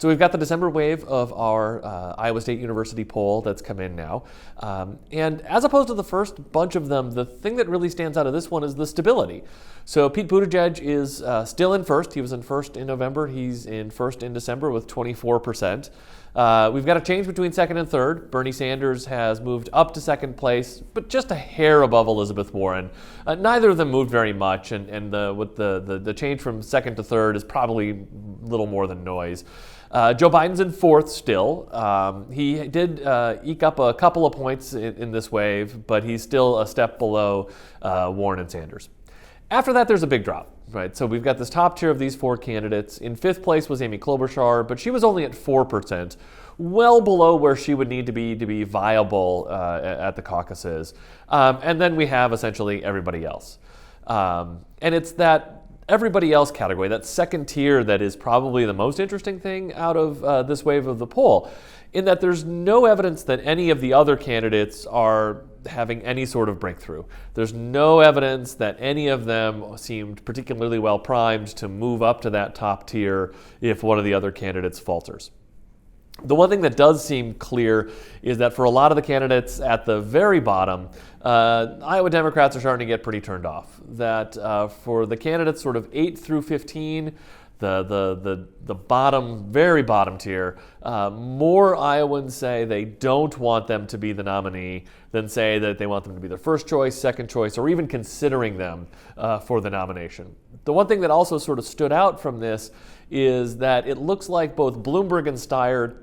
So we've got the December wave of our Iowa State University poll that's come in now. And as opposed to the first bunch of them, the thing that really stands out of this one is the stability. So Pete Buttigieg is still in first. He was in first in November. He's in first in December with 24%. We've got a change between second and third. Bernie Sanders has moved up to second place, but just a hair above Elizabeth Warren. Neither of them moved very much, and with the change from second to third is probably little more than noise. Joe Biden's in fourth still. He did eke up a couple of points in this wave, but he's still a step below Warren and Sanders. After that, there's a big drop, right? So we've got this top tier of these four candidates. In fifth place was Amy Klobuchar, but she was only at 4%, well below where she would need to be viable at the caucuses. And then we have essentially everybody else. And it's that everybody else category, that second tier, that is probably the most interesting thing out of this wave of the poll, in that there's no evidence that any of the other candidates are having any sort of breakthrough. There's no evidence that any of them seemed particularly well primed to move up to that top tier if one of the other candidates falters. The one thing that does seem clear is that for a lot of the candidates at the very bottom, Iowa Democrats are starting to get pretty turned off. That for the candidates sort of 8 through 15, the bottom, very bottom tier, more Iowans say they don't want them to be the nominee than say that they want them to be their first choice, second choice, or even considering them for the nomination. The one thing that also sort of stood out from this is that it looks like both Bloomberg and Steyer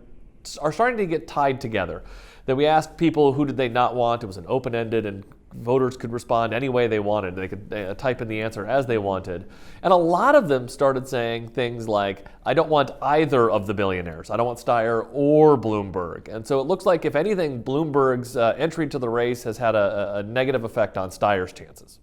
are starting to get tied together. That we asked people who did they not want. It was an open-ended, and voters could respond any way they wanted. They could type in the answer as they wanted. And a lot of them started saying things like, I don't want either of the billionaires. I don't want Steyer or Bloomberg. And so it looks like, if anything, Bloomberg's entry to the race has had a negative effect on Steyer's chances.